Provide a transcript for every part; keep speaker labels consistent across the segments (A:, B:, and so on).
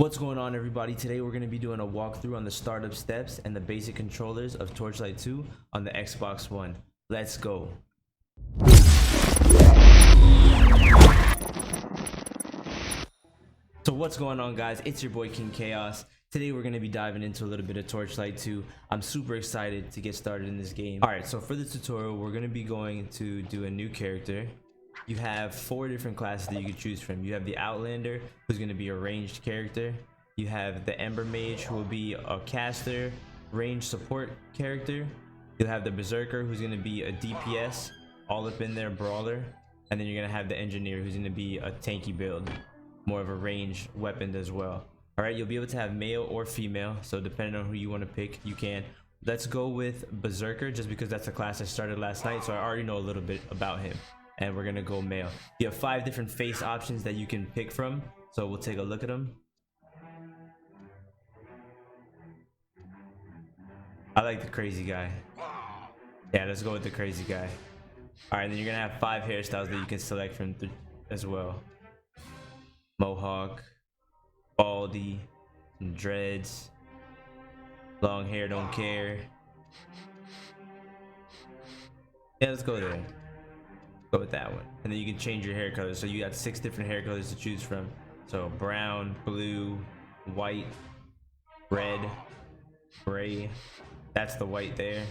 A: What's going on, everybody? Today we're going to be doing a walkthrough on the startup steps and the basic controllers of Torchlight 2 on the Xbox One. Let's go. So what's going on, guys? It's your boy King Khaos. Today we're going to be diving into a little bit of Torchlight 2. I'm super excited to get started in this game. Alright, so for the tutorial we're going to be going to do a new character. You have 4 different classes that you can choose from. You have the Outlander, who's going to be a ranged character. You have the Ember Mage, who will be a caster, range support character. You'll have the Berserker, who's going to be a DPS, all up in there, brawler. And then you're going to have the Engineer, who's going to be a tanky build, more of a ranged weapon as well. Alright, you'll be able to have male or female, so depending on who you want to pick, you can. Let's go with Berserker, just because that's a class I started last night, so I already know a little bit about him. And we're gonna go male. You have 5 different face options that you can pick from, so we'll take a look at them. I like the crazy guy. Yeah, let's go with the crazy guy. Alright, then you're gonna have 5 hairstyles that you can select from as well. Mohawk, baldy, and dreads, long hair, don't care. Yeah, let's go there. Go with that one. And then you can change your hair color, so you got 6 different hair colors to choose from. So brown, blue, white, red, gray. That's the white there.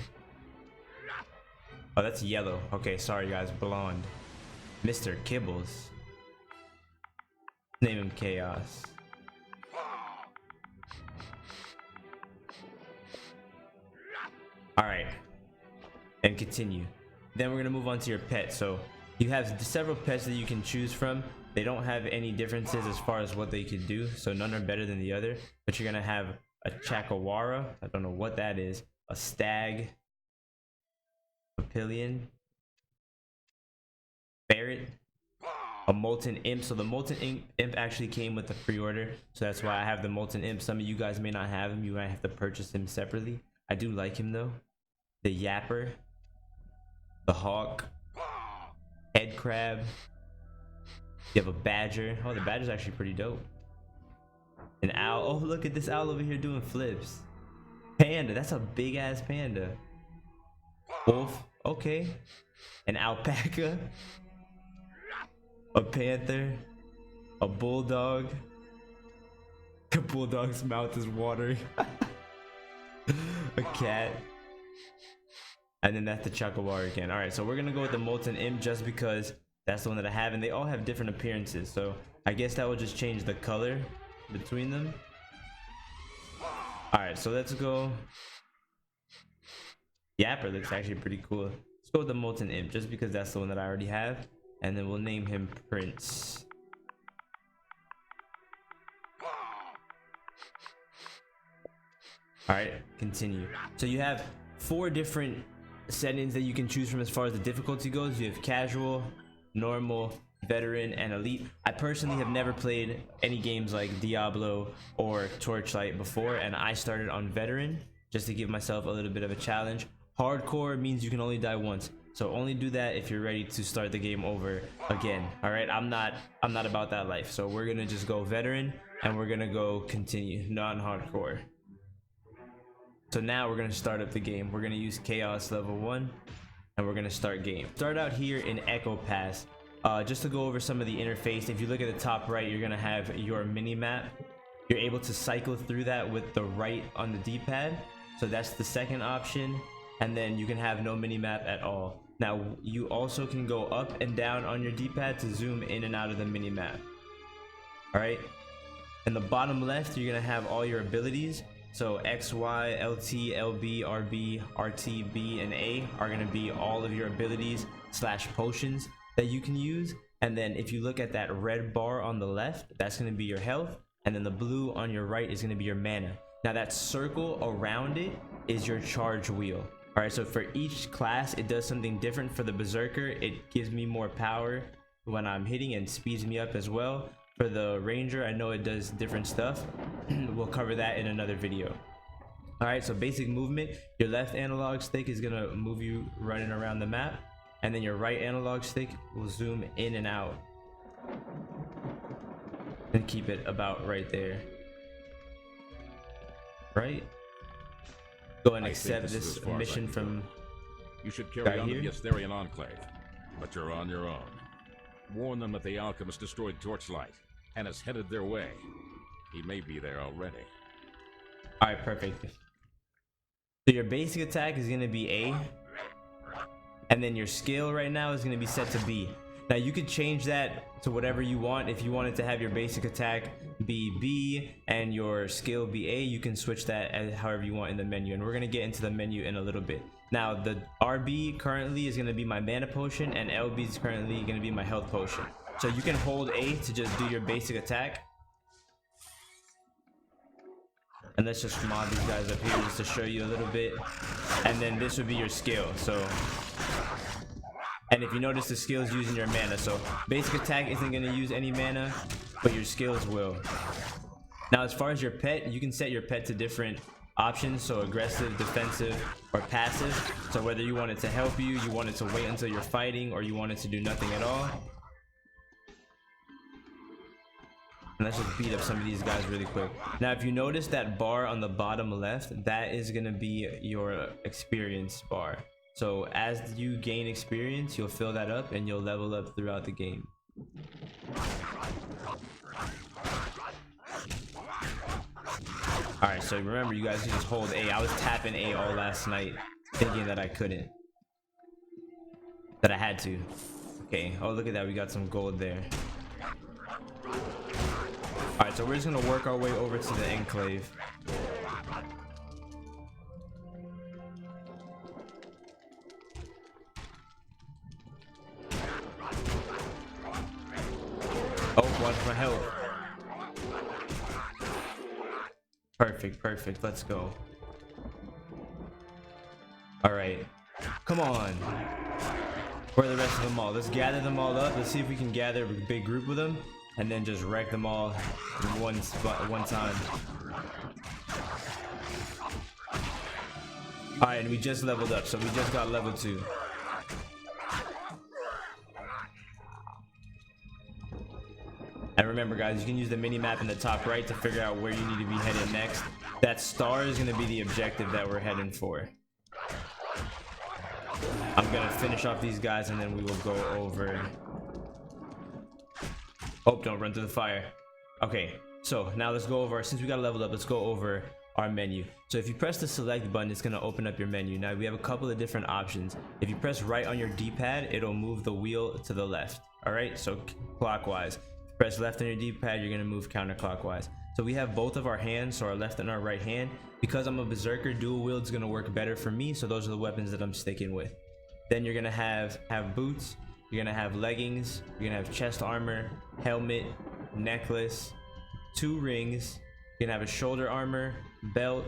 A: Oh, that's yellow. Okay, sorry guys. Blonde. Mr. Kibbles. Name him Chaos. Alright, and continue. Then we're gonna move on to your pet. So you have several pets that you can choose from. They don't have any differences as far as what they can do, so none are better than the other. But you're gonna have a Chakawara, I don't know what that is, a stag, a pillion, ferret, a molten imp. So the molten imp actually came with the pre-order, so that's why I have the molten imp. Some of you guys may not have him, you might have to purchase him separately. I do like him though. The yapper, the hawk, head crab. You have a badger. Oh, the badger's actually pretty dope. An owl. Oh, look at this owl over here doing flips. Panda. That's a big ass panda. Wolf. Okay. An alpaca. A panther. A bulldog. The bulldog's mouth is watering. A cat. And then that's the Chakawara again. Alright, so we're gonna go with the molten imp just because that's the one that I have, and they all have different appearances, so I guess that will just change the color between them. Alright, so let's go. Yapper looks actually pretty cool. Let's go with the molten imp just because that's the one that I already have, and then we'll name him Prince. Alright, continue. So you have 4 different settings that you can choose from as far as the difficulty goes. You have casual, normal, veteran, and elite. I personally have never played any games like Diablo or Torchlight before, and I started on veteran just to give myself a little bit of a challenge. Hardcore means you can only die once, so only do that if you're ready to start the game over again. All right, I'm not about that life, so we're gonna just go veteran and we're gonna go continue non-hardcore. So now we're gonna start up the game. We're gonna use Chaos level 1 and we're gonna start game. Start out here in Echo Pass. Just to go over some of the interface, if you look at the top right, you're gonna have your mini map. You're able to cycle through that with the right on the D-pad. So that's the second option. And then you can have no mini map at all. Now you also can go up and down on your D-pad to zoom in and out of the mini map. All right. In the bottom left, you're gonna have all your abilities. So X, Y, LT, LB, RB, RT, B, and A are going to be all of your abilities / potions that you can use. And then if you look at that red bar on the left, that's going to be your health. And then the blue on your right is going to be your mana. Now that circle around it is your charge wheel. All right, so for each class, it does something different. For the Berserker, it gives me more power when I'm hitting and speeds me up as well. For the Ranger, I know it does different stuff. We'll cover that in another video. Alright, so basic movement. Your left analog stick is gonna move you running around the map, and then your right analog stick will zoom in and out and keep it about right there. right? Go and
B: I
A: accept
B: think this is
A: this
B: as far as I
A: mission
B: can
A: from
B: go. You should carry
A: guy
B: on to
A: here.
B: the Asterian Enclave, but you're on your own. Warn them that the alchemist destroyed Torchlight and is headed their way. He may be there already.
A: All right, perfect. So your basic attack is gonna be A, and then your skill right now is gonna be set to B. Now you could change that to whatever you want. If you wanted to have your basic attack be B and your skill be A, you can switch that as however you want in the menu, and we're gonna get into the menu in a little bit. Now the RB currently is gonna be my mana potion, and LB is currently gonna be my health potion. So you can hold A to just do your basic attack. And let's just mod these guys up here just to show you a little bit. And then this would be your skill. So, and if you notice, the skill is using your mana. So basic attack isn't going to use any mana, but your skills will. Now as far as your pet, you can set your pet to different options, so aggressive, defensive, or passive. So whether you want it to help you, you want it to wait until you're fighting, or you want it to do nothing at all. And let's just beat up some of these guys really quick. Now if you notice that bar on the bottom left, that is going to be your experience bar. So as you gain experience, you'll fill that up and you'll level up throughout the game. Alright, so remember, you guys can just hold A. I was tapping A all last night, thinking that I couldn't. That I had to. Okay, oh look at that, we got some gold there. Alright, so we're just gonna work our way over to the enclave. Oh, watch my health. Perfect, perfect, let's go. Alright, come on. Where are the rest of them all? Let's gather them all up. Let's see if we can gather a big group with them, and then just wreck them all in one spot, one time. All right, and we just leveled up, so we just got level 2. And remember guys, you can use the mini map in the top right to figure out where you need to be headed next. That star is going to be the objective that we're heading for. I'm going to finish off these guys and then we will go over. Oh, don't run through the fire. Okay, so now let's go over, since we got leveled up, let's go over our menu. So if you press the select button, it's going to open up your menu. Now we have a couple of different options. If you press right on your D-pad, it'll move the wheel to the left. All right, so clockwise. Press left on your D-pad, you're going to move counterclockwise. So we have both of our hands, so our left and our right hand. Because I'm a berserker, dual wield is going to work better for me, so those are the weapons that I'm sticking with. Then you're going to have boots, you're going to have leggings, you're going to have chest armor, helmet, necklace, 2 rings, you're going to have a shoulder armor, belt,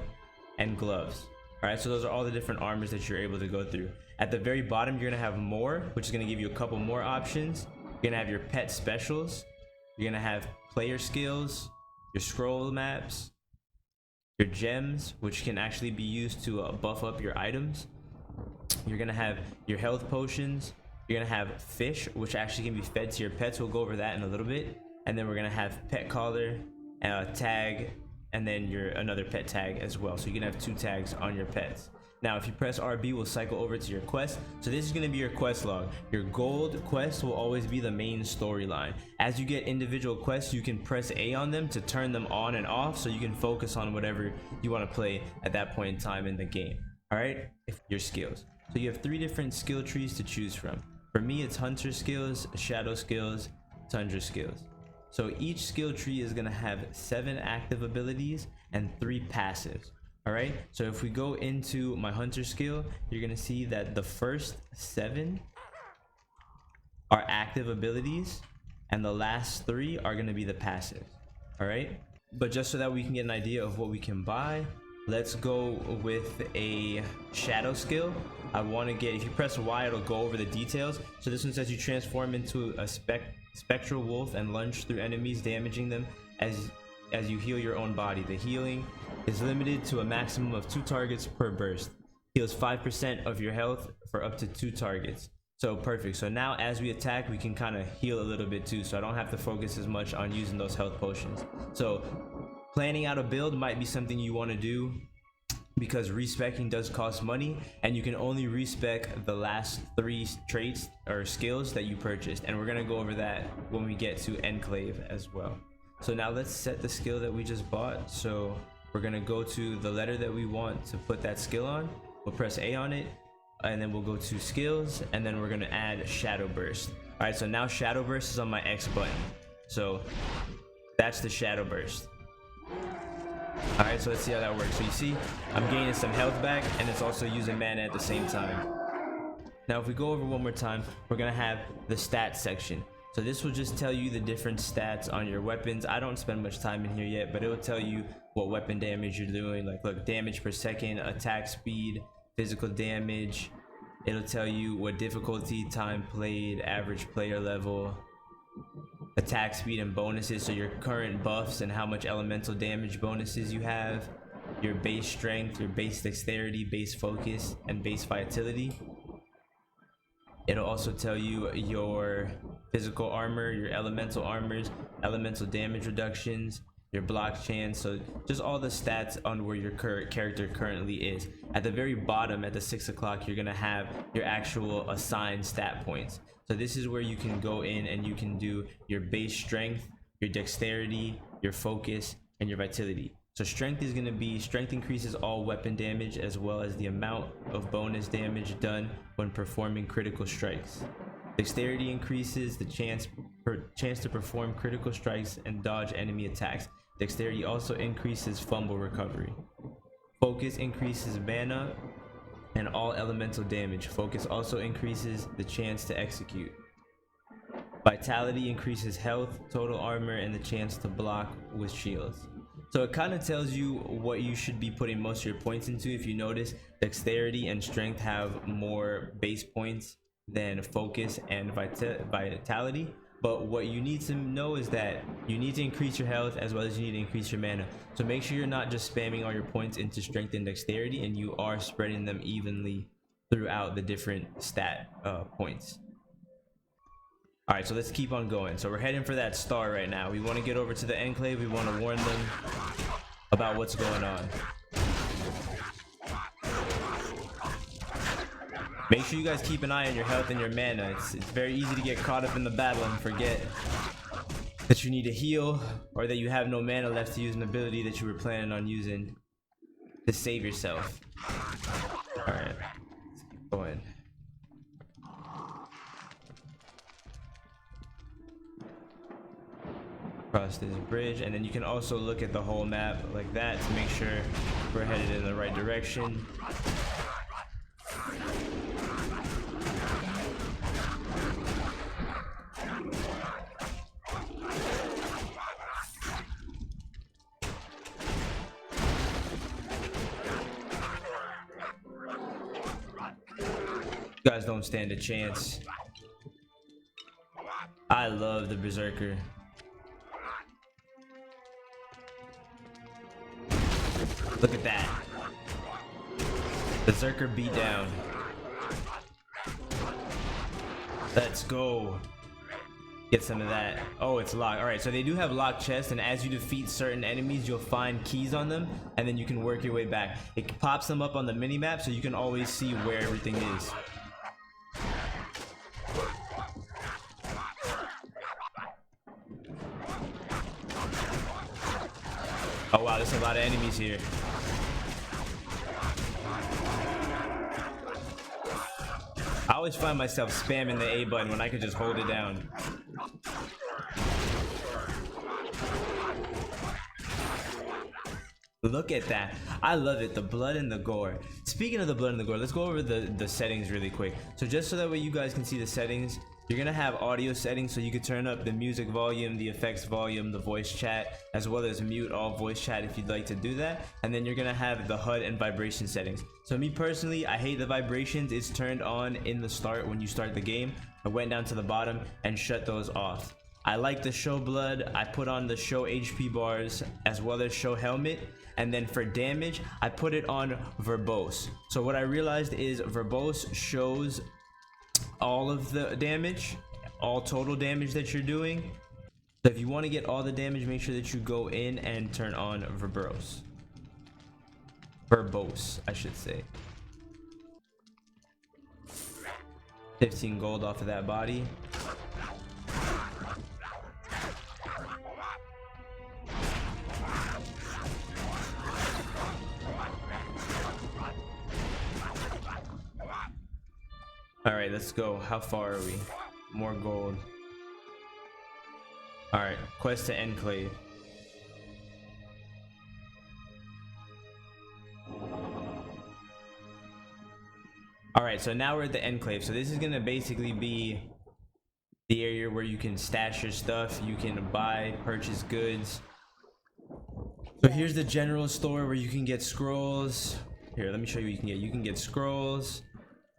A: and gloves. All right, so those are all the different armors that you're able to go through. At the very bottom, you're going to have more, which is going to give you a couple more options. You're going to have your pet specials, you're going to have player skills, your scroll maps, your gems, which can actually be used to buff up your items. You're gonna have your health potions. You're gonna have fish, which actually can be fed to your pets. We'll go over that in a little bit. And then we're gonna have pet collar, tag, and then another pet tag as well. So you can have 2 tags on your pets. Now if you press RB, we'll cycle over to your quest. So this is going to be your quest log. Your gold quest will always be the main storyline. As you get individual quests, you can press A on them to turn them on and off, so you can focus on whatever you want to play at that point in time in the game. All right, your skills. So you have 3 different skill trees to choose from. For me, it's hunter skills, shadow skills, tundra skills. So each skill tree is going to have 7 active abilities and 3 passives. All right, so if we go into my hunter skill, you're gonna see that the first 7 are active abilities and the last 3 are gonna be the passive. All right, but just so that we can get an idea of what we can buy, let's go with a shadow skill. I want to get, if you press Y, it'll go over the details. So this one says you transform into a spectral wolf and lunge through enemies, damaging them as you heal your own body. The healing is limited to a maximum of 2 targets per burst. Heals 5% of your health for up to 2 targets. So perfect. So now as we attack, we can kind of heal a little bit too, so I don't have to focus as much on using those health potions. So planning out a build might be something you want to do, because respecking does cost money, and you can only respec the last 3 traits or skills that you purchased, and we're going to go over that when we get to Enclave as well. So now let's set the skill that we just bought. So we're going to go to the letter that we want to put that skill on. We'll press A on it, and then we'll go to skills, and then we're going to add Shadow Burst. All right, so now Shadow Burst is on my X button, so that's the Shadow Burst. All right, so let's see how that works. So you see I'm gaining some health back, and it's also using mana at the same time. Now if we go over one more time, we're gonna have the stats section. So this will just tell you the different stats on your weapons. I don't spend much time in here yet, but it will tell you what weapon damage you're doing. Like, look, damage per second, attack speed, physical damage. It'll tell you what difficulty, time played, average player level, attack speed and bonuses, so your current buffs and how much elemental damage bonuses you have, your base strength, your base dexterity, base focus, and base vitality. It'll also tell you your physical armor, your elemental armors, elemental damage reductions, your block chance, so just all the stats on where your current character currently is. At the very bottom, at the 6 o'clock, you're gonna have your actual assigned stat points. So this is where you can go in and you can do your base strength, your dexterity, your focus, and your vitality. So strength is going to be, strength increases all weapon damage as well as the amount of bonus damage done when performing critical strikes. Dexterity increases the chance to perform critical strikes and dodge enemy attacks. Dexterity also increases fumble recovery. Focus increases mana and all elemental damage. Focus also increases the chance to execute. Vitality increases health, total armor, and the chance to block with shields. So it kind of tells you what you should be putting most of your points into. If you notice, dexterity and strength have more base points than focus and vitality. But what you need to know is that you need to increase your health as well as you need to increase your mana. So make sure you're not just spamming all your points into strength and dexterity, and you are spreading them evenly throughout the different stat points. All right, so let's keep on going. So we're heading for that star right now. We want to get over to the Enclave. We want to warn them about what's going on. Make sure you guys keep an eye on your health and your mana. It's very easy to get caught up in the battle and forget that you need to heal, or that you have no mana left to use an ability that you were planning on using to save yourself. All right, let's keep going. Cross this bridge, and then you can also look at the whole map like that to make sure we're headed in the right direction. You guys don't stand a chance. I love the Berserker. Look at that. Berserker beat down. Let's go. Get some of that. Oh, it's locked. All right, so they do have locked chests, and as you defeat certain enemies, you'll find keys on them, and then you can work your way back. It pops them up on the mini map, so you can always see where everything is. Oh wow, there's a lot of enemies here. I always find myself spamming the A button when I could just hold it down. Look at that. I love it. The blood and the gore. Speaking of the blood and the gore, let's go over the settings really quick. So just so that way you guys can see the settings, you're gonna have audio settings, so you can turn up the music volume, the effects volume, the voice chat, as well as mute all voice chat if you'd like to do that. And then you're gonna have the HUD and vibration settings. So me personally, I hate the vibrations. It's turned on in the start when you start the game. I went down to the bottom and shut those off. I like the show blood. I put on the show HP bars as well as show helmet. And then for damage, I put it on verbose. So what I realized is verbose shows all of the damage, all total damage that you're doing, So if you want to get all the damage, make sure that you go in and turn on verbose, I should say. 15 gold off of that body. All right, let's go. How far are we? More gold. All right, quest to Enclave. All right, so now we're at the Enclave. So this is gonna basically be the area where you can stash your stuff. You can buy, purchase goods. So here's the general store where you can get scrolls. Here, let me show you what you can get. You can get scrolls.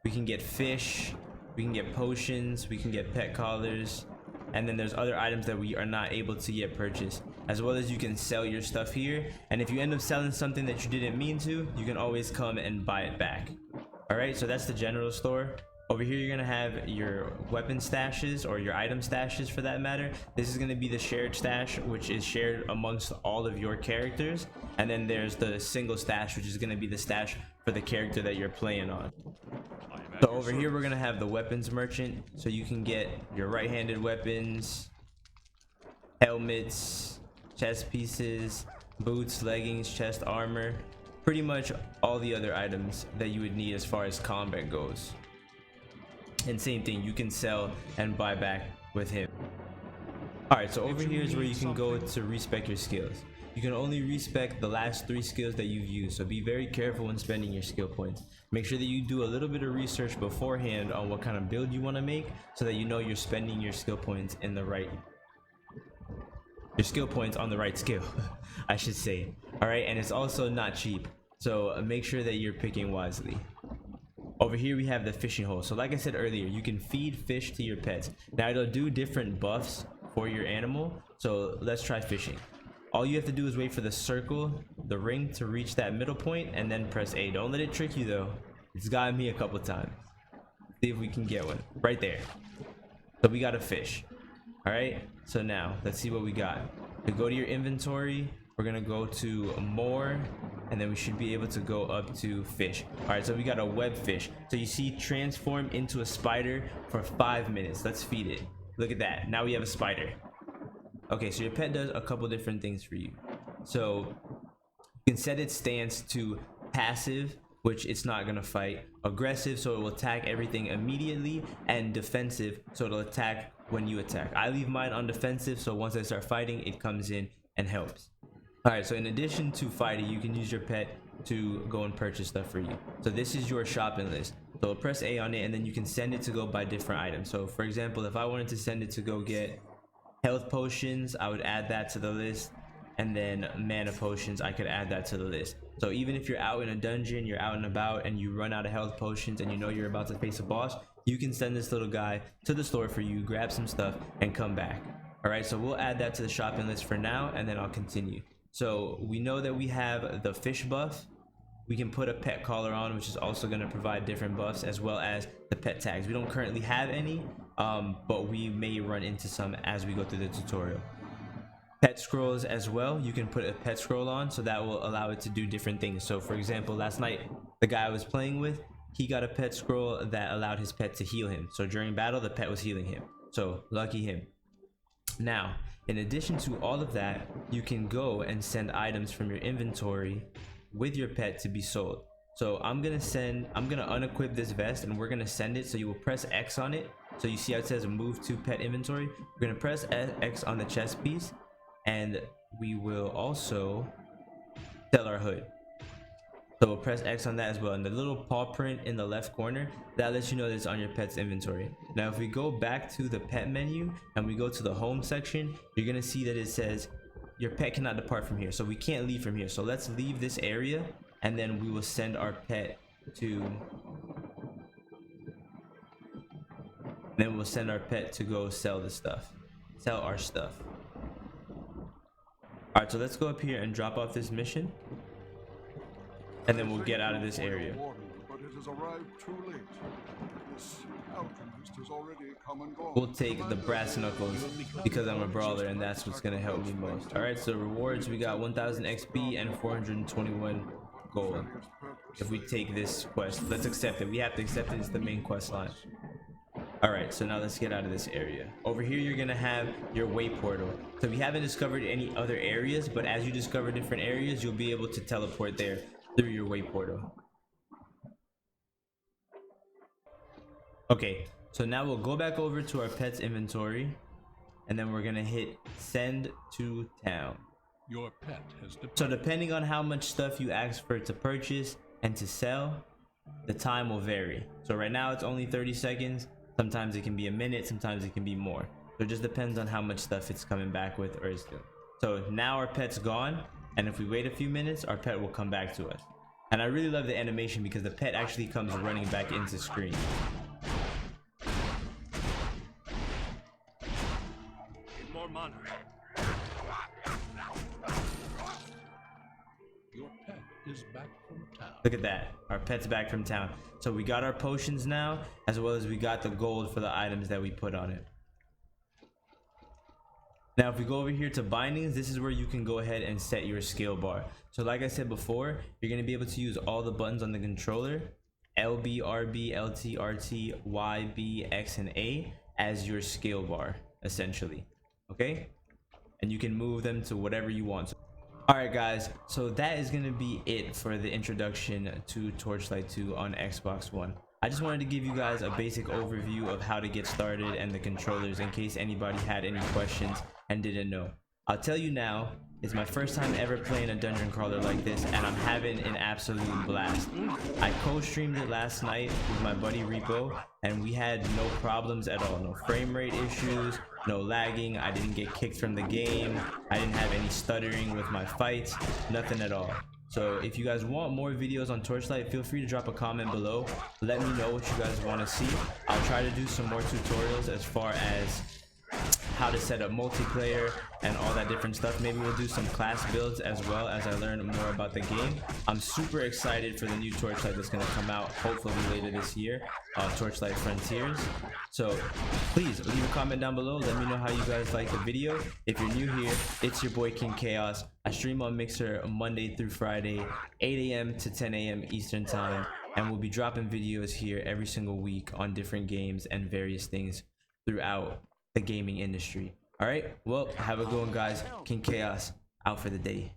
A: We can get fish. We can get potions. We can get pet collars. And then there's other items that we are not able to yet purchase, as well as you can sell your stuff here. And if you end up selling something that you didn't mean to, you can always come and buy it back. All right, so that's the general store. Over here, you're gonna have your weapon stashes, or your item stashes for that matter. This is gonna be the shared stash, which is shared amongst all of your characters. And then there's the single stash, which is gonna be the stash for the character that you're playing on. So over here, we're gonna have the weapons merchant, so you can get your right-handed weapons, helmets, chest pieces, boots, leggings, chest armor, pretty much all the other items that you would need as far as combat goes. And same thing, you can sell and buy back with him. All right, so over here is where you can go to respec your skills. You can only respec the last 3 skills that you've used, so be very careful when spending your skill points. Make sure that you do a little bit of research beforehand on what kind of build you want to make, so that you know you're spending your skill points in the right on the right skill, I should say. All right, and it's also not cheap, so make sure that you're picking wisely. Over here we have the fishing hole. So like I said earlier, you can feed fish to your pets. Now it'll do different buffs for your animal, so let's try fishing. All you have to do is wait for the circle, the ring, to reach that middle point, and then press A. Don't let it trick you though. It's gotten me a couple times. See if we can get one right there. So we got a fish. All right, so now let's see what we got. To go to your inventory, we're gonna go to more, and then we should be able to go up to fish. All right, so we got a web fish. So you see, transform into a spider for 5 minutes. Let's feed it. Look at that. Now we have a spider. Okay, so your pet does a couple different things for you. So you can set its stance to passive, which it's not gonna fight, aggressive, so it will attack everything immediately, and defensive, so it'll attack when you attack. I leave mine on defensive, so once I start fighting, it comes in and helps. All right, so in addition to fighting, you can use your pet to go and purchase stuff for you. So this is your shopping list. So press A on it, and then you can send it to go buy different items. So for example, if I wanted to send it to go get health potions, I would add that to the list, and then mana potions, I could add that to the list. So even if you're out in a dungeon, you're out and about, and you run out of health potions and you know you're about to face a boss, you can send this little guy to the store for you, grab some stuff, and come back. All right, so we'll add that to the shopping list for now, and then I'll continue. So we know that we have the fish buff. We can put a pet collar on, which is also going to provide different buffs, as well as the pet tags. We don't currently have any, but we may run into some as we go through the tutorial. Pet scrolls as well. You can put a pet scroll on, so that will allow it to do different things. So for example, last night, the guy I was playing with, he got a pet scroll that allowed his pet to heal him. So during battle, the pet was healing him. So lucky him. Now, in addition to all of that, you can go and send items from your inventory with your pet to be sold. So I'm gonna unequip this vest, and we're gonna send it. So you will press X on it. So you see how it says move to pet inventory. We're gonna press X on the chest piece, and we will also sell our hood. So we'll press X on that as well, and the little paw print in the left corner, that lets you know that it's on your pet's inventory. Now if we go back to the pet menu and we go to the home section, you're gonna see that it says your pet cannot depart from here. So we can't leave from here. So let's leave this area, and then we will send our pet to go sell the stuff, sell our stuff. All right, so let's go up here and drop off this mission, and then we'll get out of this area.
C: But it has arrived too late. This alchemist has already come and gone.
A: We'll take the brass knuckles because I'm a brawler and that's what's gonna help me most. Alright, so rewards, we got 1000 XP and 421 gold. If we take this quest, let's accept it. We have to accept it. It's the main quest line. Alright, so now let's get out of this area. Over here you're gonna have your way portal. So we haven't discovered any other areas, but as you discover different areas, you'll be able to teleport there through your way portal. Okay, so now we'll go back over to our pet's inventory, and then we're gonna hit send to town.
D: Your pet has
A: So depending on how much stuff you ask for to purchase and to sell, the time will vary. So right now it's only 30 seconds. Sometimes it can be a minute, sometimes it can be more. So it just depends on how much stuff it's coming back with or is doing. So now our pet's gone, and if we wait a few minutes, our pet will come back to us. And I really love the animation because the pet actually comes running back into screen.
D: more mana. Your pet is back from town.
A: Look at that, our pet's back from town. So we got our potions now, as well as we got the gold for the items that we put on it. Now if we go over here to bindings, this is where you can go ahead and set your skill bar. So like I said before, you're going to be able to use all the buttons on the controller, LB, RB, LT, RT, Y, B, X, and A as your skill bar, essentially. Okay, and you can move them to whatever you want. Alright guys, so that is going to be it for the introduction to Torchlight 2 on Xbox One. I just wanted to give you guys a basic overview of how to get started and the controllers in case anybody had any questions and didn't know. I'll tell you now, it's my first time ever playing a dungeon crawler like this, and I'm having an absolute blast. I co-streamed it last night with my buddy Repo, and we had no problems at all. No frame rate issues, no lagging, I didn't get kicked from the game, I didn't have any stuttering with my fights, nothing at all. So if you guys want more videos on Torchlight, feel free to drop a comment below. Let me know what you guys want to see. I'll try to do some more tutorials as far as how to set up multiplayer and all that different stuff. Maybe we'll do some class builds as well as I learn more about the game. I'm super excited for the new Torchlight that's going to come out hopefully later this year, Torchlight Frontiers. So please leave a comment down below. Let me know how you guys like the video. If you're new here, it's your boy King Khaos. I stream on Mixer Monday through Friday, 8 a.m. to 10 a.m. Eastern time, and we'll be dropping videos here every single week on different games and various things throughout the gaming industry. All right, well, have a good one, guys. King Khaos out for the day.